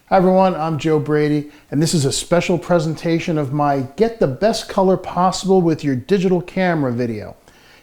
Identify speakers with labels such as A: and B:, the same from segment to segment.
A: Hi everyone, I'm Joe Brady, and this is a special presentation of my Get the Best Color Possible with Your Digital Camera video.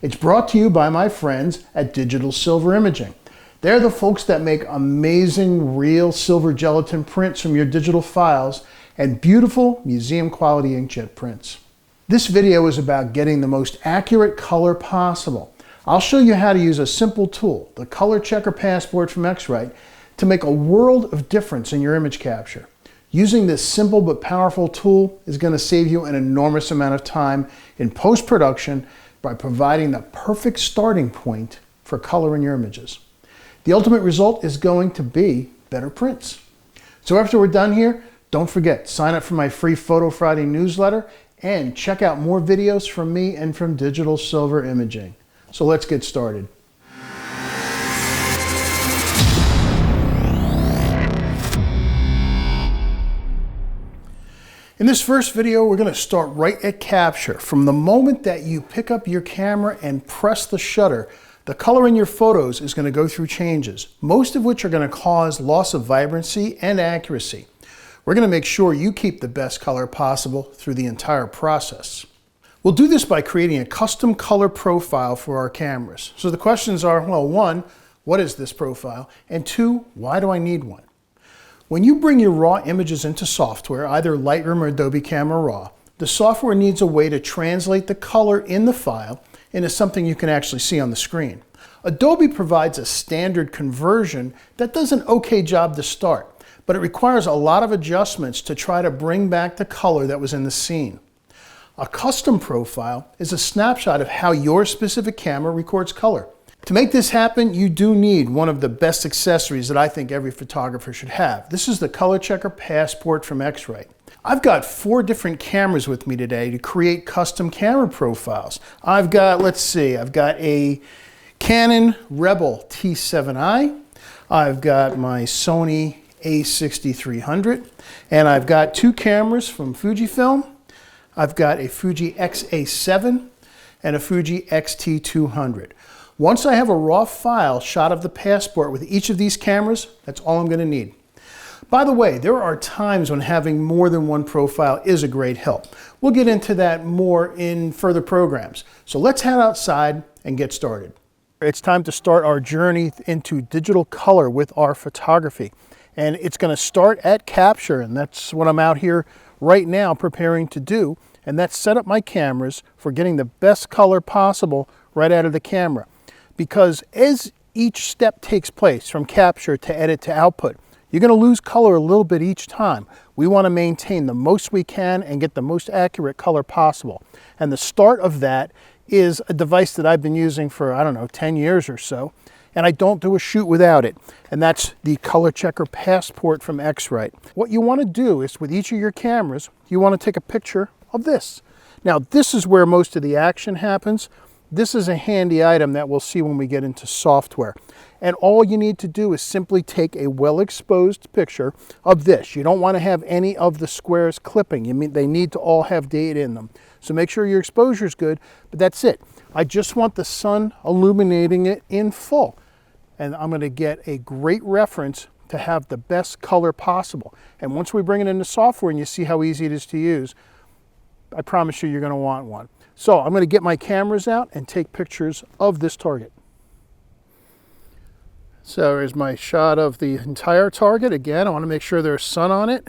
A: It's brought to you by my friends at Digital Silver Imaging. They're the folks that make amazing real silver gelatin prints from your digital files and beautiful museum quality inkjet prints. This video is about getting the most accurate color possible. I'll show you how to use a simple tool, the ColorChecker Passport from Xrite, to make a world of difference in your image capture. Using this simple but powerful tool is going to save you an enormous amount of time in post-production by providing the perfect starting point for color in your images. The ultimate result is going to be better prints. So after we're done here, don't forget, sign up for my free Photo Friday newsletter and check out more videos from me and from Digital Silver Imaging. So let's get started. In this first video, we're going to start right at capture. From the moment that you pick up your camera and press the shutter, the color in your photos is going to go through changes, most of which are going to cause loss of vibrancy and accuracy. We're going to make sure you keep the best color possible through the entire process. We'll do this by creating a custom color profile for our cameras. So the questions are, well, one, what is this profile? And two, why do I need one? When you bring your raw images into software, either Lightroom or Adobe Camera Raw, the software needs a way to translate the color in the file into something you can actually see on the screen. Adobe provides a standard conversion that does an okay job to start, but it requires a lot of adjustments to try to bring back the color that was in the scene. A custom profile is a snapshot of how your specific camera records color. To make this happen, you do need one of the best accessories that I think every photographer should have. This is the ColorChecker Passport from Xrite. I've got 4 different cameras with me today to create custom camera profiles. I've got a Canon Rebel T7i, I've got my Sony A6300, and I've got 2 cameras from Fujifilm. I've got a Fuji X-A7 and a Fuji X-T200. Once I have a raw file shot of the Passport with each of these cameras, that's all I'm going to need. By the way, there are times when having more than one profile is a great help. We'll get into that more in further programs. So let's head outside and get started. It's time to start our journey into digital color with our photography. And it's going to start at capture, and that's what I'm out here right now preparing to do. And that's set up my cameras for getting the best color possible right out of the camera. Because as each step takes place, from capture to edit to output, you're going to lose color a little bit each time. We want to maintain the most we can and get the most accurate color possible. And the start of that is a device that I've been using for, 10 years or so. And I don't do a shoot without it. And that's the ColorChecker Passport from Xrite. What you want to do is, with each of your cameras, you want to take a picture of this. Now, this is where most of the action happens. This is a handy item that we'll see when we get into software. And all you need to do is simply take a well-exposed picture of this. You don't want to have any of the squares clipping. They need to all have data in them. So make sure your exposure is good, but that's it. I just want the sun illuminating it in full. And I'm going to get a great reference to have the best color possible. And once we bring it into software and you see how easy it is to use, I promise you're going to want one. So I'm going to get my cameras out and take pictures of this target. So here's my shot of the entire target. Again, I want to make sure there's sun on it.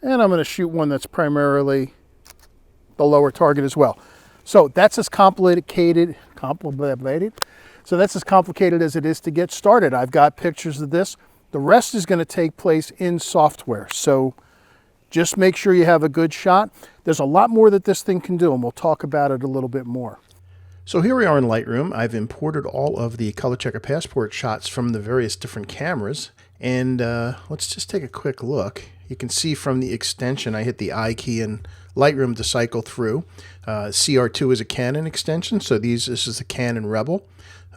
A: And I'm going to shoot one that's primarily the lower target as well. So that's as complicated as it is to get started. I've got pictures of this. The rest is going to take place in software. So just make sure you have a good shot. There's a lot more that this thing can do, and we'll talk about it a little bit more. So here we are in Lightroom. I've imported all of the ColorChecker Passport shots from the various different cameras. And let's just take a quick look. You can see from the extension, I hit the I key in Lightroom to cycle through. CR2 is a Canon extension, so this is the Canon Rebel.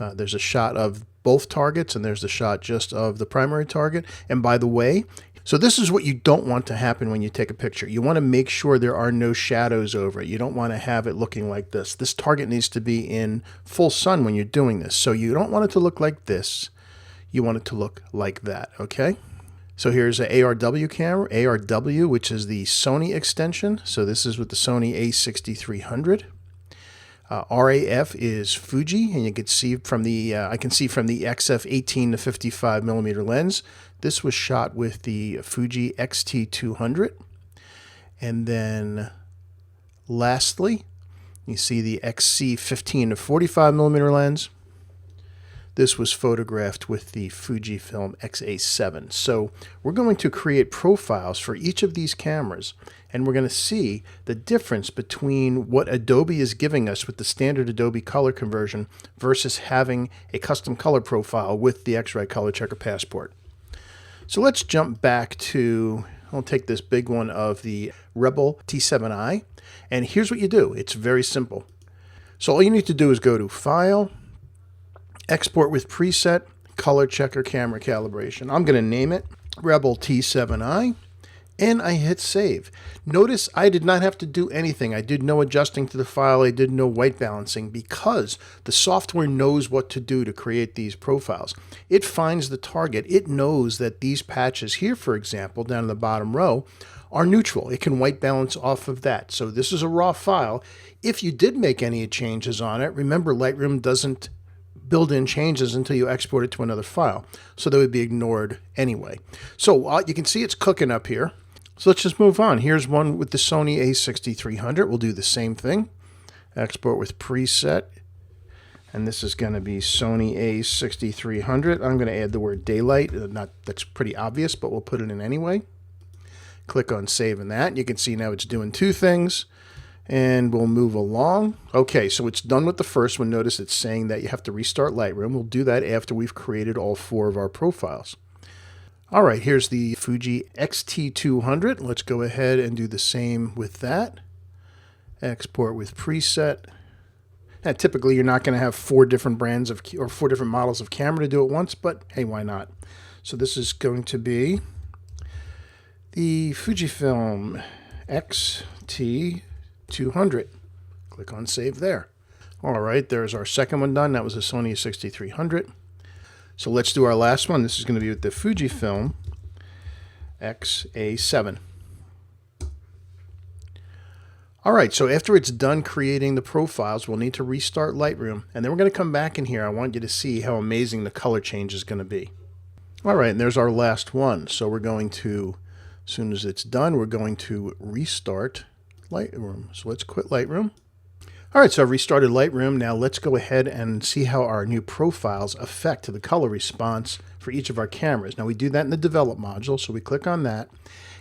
A: There's a shot of both targets, and there's the shot just of the primary target. And by the way, so this is what you don't want to happen when you take a picture. You want to make sure there are no shadows over it. You don't want to have it looking like this. This target needs to be in full sun when you're doing this. So you don't want it to look like this. You want it to look like that, okay? So here's an ARW camera, ARW, which is the Sony extension. So this is with the Sony a6300. RAF is Fuji, and you can see from the I can see from the XF 18 to 55 millimeter lens. This was shot with the Fuji XT200, and then lastly, you see the XC 15 to 45 millimeter lens. This was photographed with the Fujifilm X-A7. So we're going to create profiles for each of these cameras, and we're going to see the difference between what Adobe is giving us with the standard Adobe color conversion versus having a custom color profile with the Xrite ColorChecker Passport. So let's jump back to, I'll take this big one of the Rebel T7i, and here's what you do. It's very simple. So all you need to do is go to File, Export with Preset, ColorChecker Camera Calibration. I'm going to name it Rebel T7i, and I hit Save. Notice I did not have to do anything. I did no adjusting to the file. I did no white balancing because the software knows what to do to create these profiles. It finds the target. It knows that these patches here, for example, down in the bottom row, are neutral. It can white balance off of that. So this is a raw file. If you did make any changes on it, remember Lightroom doesn't build in changes until you export it to another file. So they would be ignored anyway. So you can see it's cooking up here. So let's just move on. Here's one with the Sony a6300. We'll do the same thing. Export with preset. And this is going to be Sony a6300. I'm going to add the word daylight. That's pretty obvious, but we'll put it in anyway. Click on save and that. You can see now it's doing two things. And we'll move along. Okay, so it's done with the first one. Notice it's saying that you have to restart Lightroom. We'll do that after we've created all four of our profiles. All right, here's the Fuji XT200. Let's go ahead and do the same with that. Export with preset. Now, typically, you're not going to have four different brands of or four different models of camera to do it once, but hey, why not? So this is going to be the Fujifilm XT200. Click on save there. All right, there's our second one done. That was a Sony 6300. So let's do our last one. This is going to be with the Fujifilm X-A7. All right, so after it's done creating the profiles, we'll need to restart Lightroom, and then we're going to come back in here. I want you to see how amazing the color change is going to be. All right, and there's our last one. So we're going to, as soon as it's done, we're going to restart Lightroom. So let's quit Lightroom. All right, so I've restarted Lightroom. Now let's go ahead and see how our new profiles affect the color response for each of our cameras. Now we do that in the Develop module, so we click on that.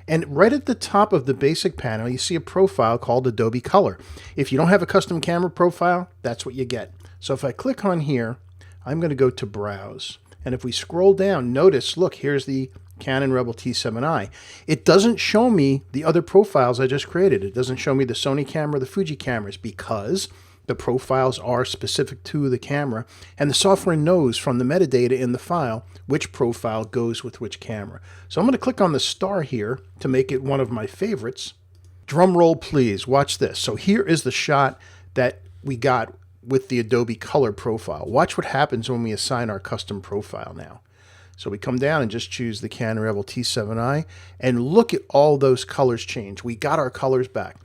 A: And right at the top of the basic panel, you see a profile called Adobe Color. If you don't have a custom camera profile, that's what you get. So if I click on here, I'm going to go to Browse. And if we scroll down, notice, look, here's the Canon Rebel T7i. It doesn't show me the other profiles I just created. It doesn't show me the Sony camera, the Fuji cameras, because the profiles are specific to the camera, and the software knows from the metadata in the file which profile goes with which camera. So I'm going to click on the star here to make it one of my favorites. Drum roll, please. Watch this. So here is the shot that we got with the Adobe Color profile. Watch what happens when we assign our custom profile now. So we come down and just choose the Canon Rebel T7i, and look at all those colors change. We got our colors back.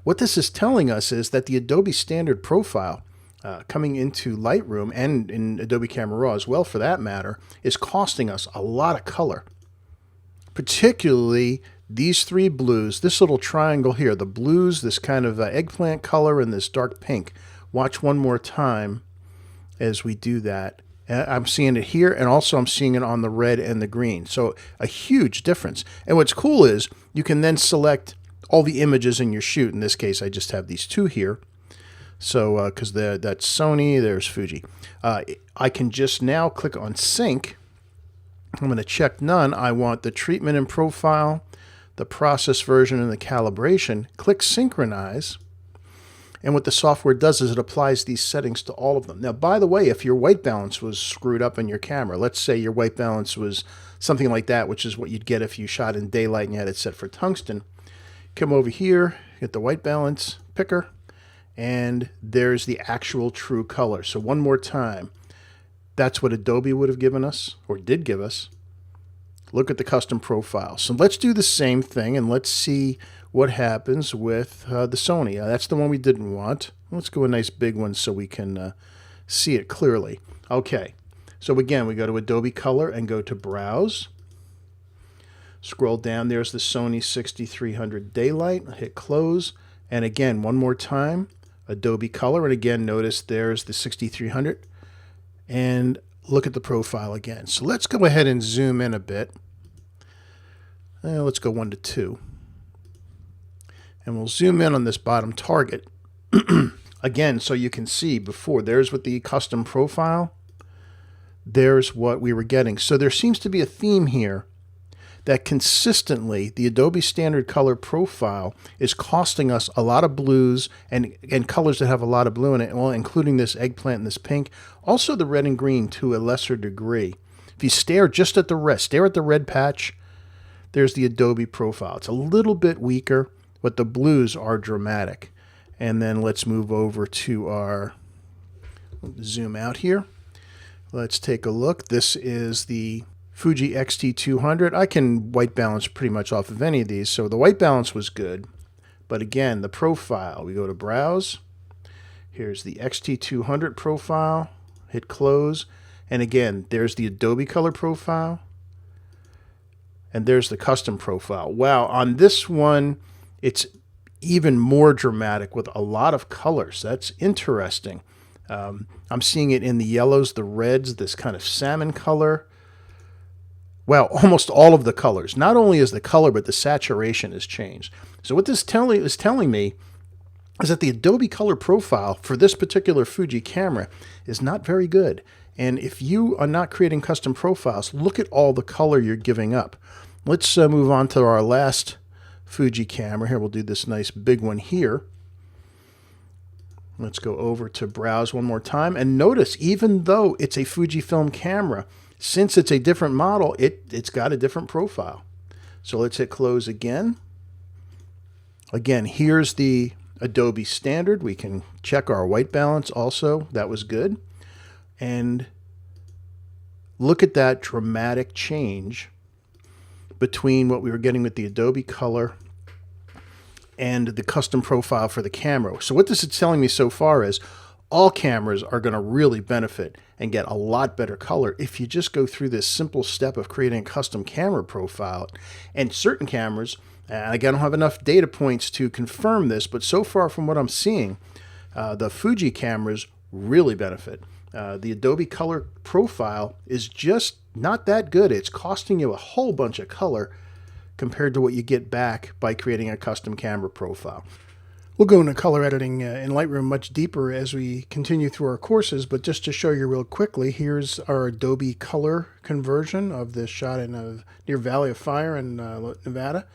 A: What this is telling us is that the Adobe standard profile coming into Lightroom and in Adobe Camera Raw as well for that matter is costing us a lot of color. Particularly these three blues, this little triangle here, the blues, this kind of eggplant color, and this dark pink. Watch one more time as we do that. I'm seeing it here, and also I'm seeing it on the red and the green. So a huge difference. And what's cool is you can then select all the images in your shoot. In this case, I just have these two here. So because that's Sony, there's Fuji. I can just now click on Sync. I'm going to check none. I want the treatment and profile, the process version, and the calibration. Click Synchronize. And what the software does is it applies these settings to all of them. Now, by the way, if your white balance was screwed up in your camera, let's say your white balance was something like that, which is what you'd get if you shot in daylight and you had it set for tungsten, come over here, hit the white balance picker, and there's the actual true color. So one more time, that's what Adobe would have given us, or did give us. look at the custom profile. So let's do the same thing and let's see what happens with the Sony. That's the one we didn't want. Let's go a nice big one so we can see it clearly. Okay, so again, we go to Adobe Color and go to Browse. Scroll down, there's the Sony 6300 Daylight. Hit Close. And again, one more time, Adobe Color. And again, notice there's the 6300. And look at the profile again. So let's go ahead and zoom in a bit. Let's go 1 to 2. And we'll zoom in on this bottom target. Again, so you can see before, there's with the custom profile. There's what we were getting. So there seems to be a theme here that consistently the Adobe Standard Color Profile is costing us a lot of blues and colors that have a lot of blue in it, well, including this eggplant and this pink, also the red and green to a lesser degree. If you stare just at the red, stare at the red patch, there's the Adobe Profile. It's a little bit weaker, but the blues are dramatic. And then let's move over to our, zoom out here. Let's take a look. This is the Fuji X-T200. I can white balance pretty much off of any of these, so the white balance was good. But again, the profile, we go to Browse. Here's the X-T200 profile. Hit Close. And again, there's the Adobe Color Profile. And there's the custom profile. Wow, on this one, it's even more dramatic with a lot of colors. That's interesting. I'm seeing it in the yellows, the reds, this kind of salmon color. Well, almost all of the colors. Not only is the color, but the saturation has changed. So what this is telling me is that the Adobe Color Profile for this particular Fuji camera is not very good. And if you are not creating custom profiles, look at all the color you're giving up. Let's move on to our last Fuji camera. Here, we'll do this nice big one here. Let's go over to Browse one more time. And notice, even though it's a Fujifilm camera, since it's a different model, it's got a different profile. So let's hit Close again. Again, here's the Adobe Standard. We can check our white balance also. That was good. And look at that dramatic change between what we were getting with the Adobe Color and the custom profile for the camera. So what this is telling me so far is all cameras are going to really benefit and get a lot better color if you just go through this simple step of creating a custom camera profile. And certain cameras, and again, I don't have enough data points to confirm this, but so far from what I'm seeing, the Fuji cameras really benefit. The Adobe Color Profile is just not that good. It's costing you a whole bunch of color compared to what you get back by creating a custom camera profile. We'll go into color editing in Lightroom much deeper as we continue through our courses, but just to show you real quickly, here's our Adobe color conversion of this shot in near Valley of Fire in Nevada.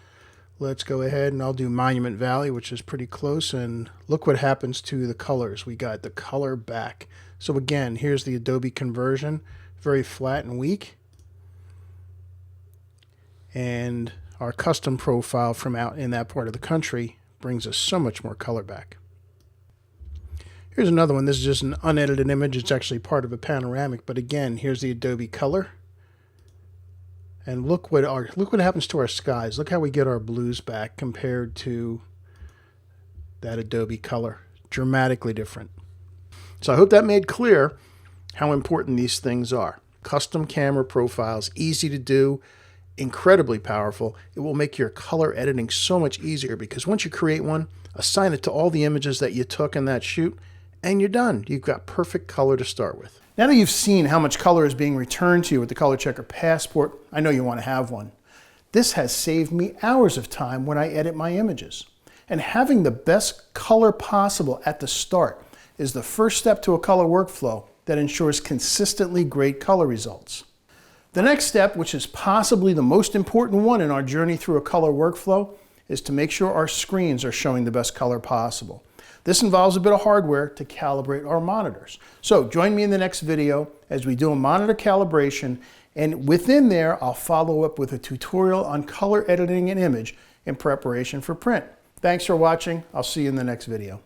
A: Let's go ahead and I'll do Monument Valley, which is pretty close, and look what happens to the colors. We got the color back. So again, here's the Adobe conversion, very flat and weak. And our custom profile from out in that part of the country brings us so much more color back. Here's another one. This is just an unedited image. It's actually part of a panoramic, but again, here's the Adobe Color. And look what happens to our skies. Look how we get our blues back compared to that Adobe Color. Dramatically different. So I hope that made clear how important these things are. Custom camera profiles, easy to do, incredibly powerful. It will make your color editing so much easier because once you create one, assign it to all the images that you took in that shoot, and you're done. You've got perfect color to start with. Now that you've seen how much color is being returned to you with the ColorChecker Passport, I know you want to have one. This has saved me hours of time when I edit my images. And having the best color possible at the start is the first step to a color workflow that ensures consistently great color results. The next step, which is possibly the most important one in our journey through a color workflow, is to make sure our screens are showing the best color possible. This involves a bit of hardware to calibrate our monitors. So join me in the next video as we do a monitor calibration, and within there I'll follow up with a tutorial on color editing an image in preparation for print. Thanks for watching. I'll see you in the next video.